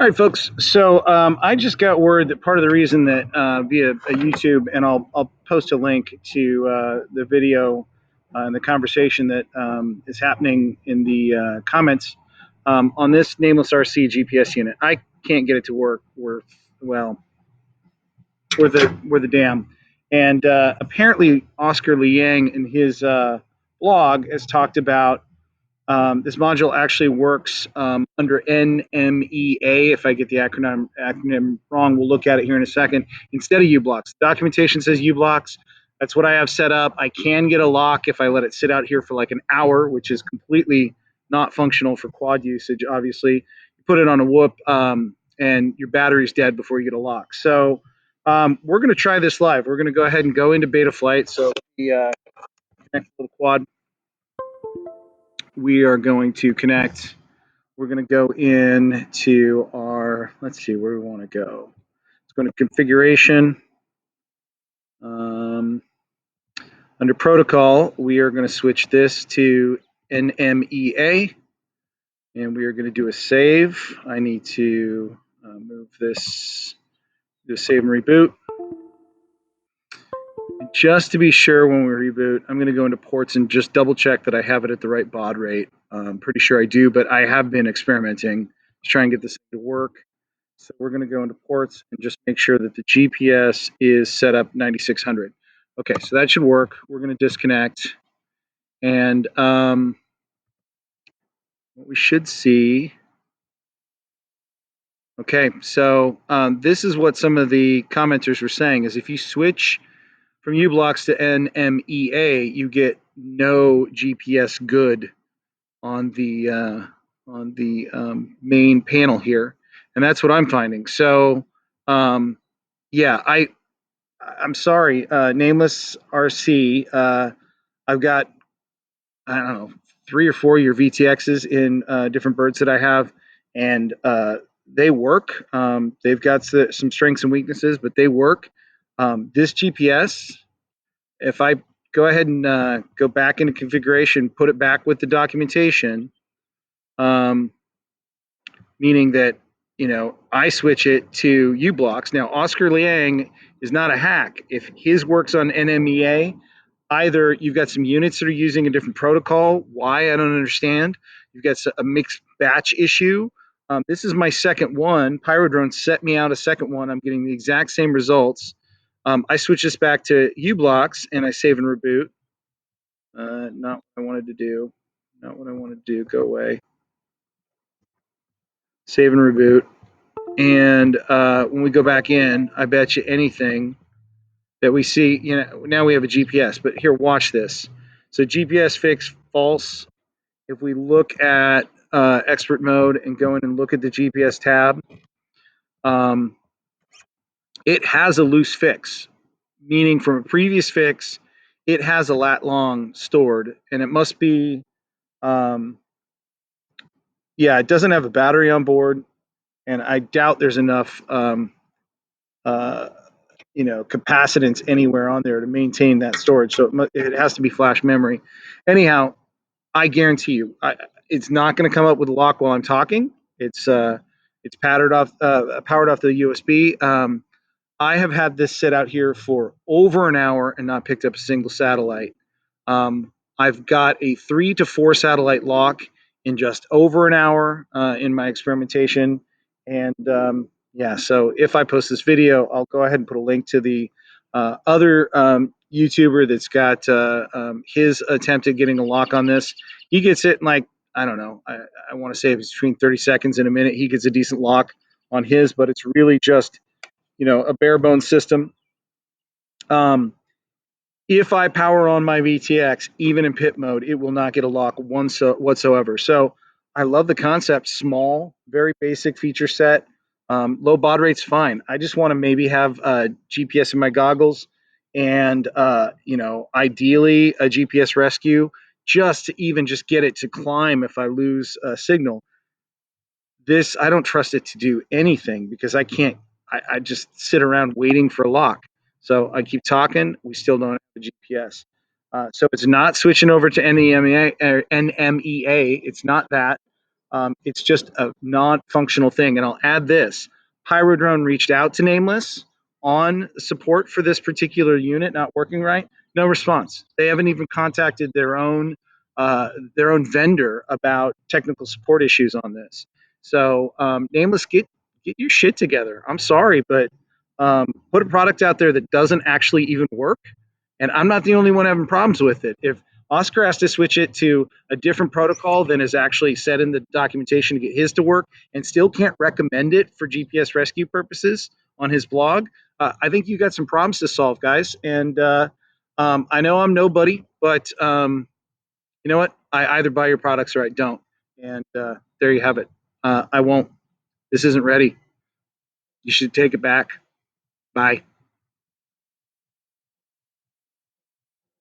All right, folks. So I just got word that part of the reason that via a YouTube, and I'll post a link to the video and the conversation that is happening in the comments on this Nameless RC GPS unit. I can't get it to work. We're the dam, and apparently Oscar Liang in his blog has talked about this module actually works under NMEA. If I get the acronym wrong, we'll look at it here in a second. Instead of U-blocks, the documentation says U-blocks. That's what I have set up. I can get a lock if I let it sit out here for like an hour, which is completely not functional for quad usage. Obviously, you put it on a whoop, and your battery's dead before you get a lock. So we're going to try this live. We're going to go ahead and go into beta flight. So the next little quad. We are going to connect. We're going to go into our, let's see where we want to go. Let's go to configuration. Under protocol, we are going to switch this to NMEA, and we are going to do a save. I need to move this, do a save and reboot. Just to be sure when we reboot, I'm going to go into ports and just double check that I have it at the right baud rate. I'm pretty sure I do, but I have been experimenting to try and get this to work. So we're going to go into ports and just make sure that the GPS is set up 9600. Okay, so that should work. We're going to disconnect. And what we should see. Okay, so this is what some of the commenters were saying, is if you switch from U-blocks to NMEA, you get no GPS good on the main panel here, and that's what I'm finding. So, yeah, I'm sorry, Nameless RC. I've got, I don't know, 3 or 4 of your VTXs in different birds that I have, and they work. They've got some strengths and weaknesses, but they work. This GPS, if I go ahead and go back into configuration, put it back with the documentation, meaning that, I switch it to U-blocks. Now, Oscar Liang is not a hack. If his works on NMEA, either you've got some units that are using a different protocol. Why? I don't understand. You've got a mixed batch issue. This is my second one. Pyrodrone set me out a second one. I'm getting the exact same results. I switch this back to U-blocks and I save and reboot. Not what I wanted to do. Not what I wanted to do. Go away. Save and reboot. And when we go back in, I bet you anything that we see, now we have a GPS. But here, watch this. So GPS fix false. If we look at expert mode and go in and look at the GPS tab, it has a loose fix, meaning from a previous fix, it has a lat long stored, and it must be, yeah, it doesn't have a battery on board, and I doubt there's enough, capacitance anywhere on there to maintain that storage. So it has to be flash memory. Anyhow, I guarantee you, it's not going to come up with a lock while I'm talking. It's powered off the USB. I have had this sit out here for over an hour and not picked up a single satellite. I've got a 3 to 4 satellite lock in just over an hour in my experimentation. And yeah, so if I post this video, I'll go ahead and put a link to the other YouTuber that's got his attempt at getting a lock on this. He gets it in like, I don't know, I want to say it's between 30 seconds and a minute. He gets a decent lock on his, but it's really just, a bare bones system. If I power on my VTX, even in pit mode, it will not get a lock whatsoever. So I love the concept. Small, very basic feature set. Low baud rate's fine. I just want to maybe have GPS in my goggles and, ideally a GPS rescue just to even just get it to climb if I lose a signal. This, I don't trust it to do anything because I can't, I just sit around waiting for a lock. So I keep talking. We still don't have a GPS. So it's not switching over to NMEA. It's not that. It's just a non-functional thing. And I'll add this: Pyrodrone reached out to Nameless on support for this particular unit not working right. No response. They haven't even contacted their own vendor about technical support issues on this. So Nameless, get your shit together. I'm sorry, but put a product out there that doesn't actually even work. And I'm not the only one having problems with it. If Oscar has to switch it to a different protocol than is actually said in the documentation to get his to work, and still can't recommend it for GPS rescue purposes on his blog, I think you got some problems to solve, guys. And I know I'm nobody, but you know what? I either buy your products or I don't. And there you have it. I won't. This isn't ready. You should take it back. Bye.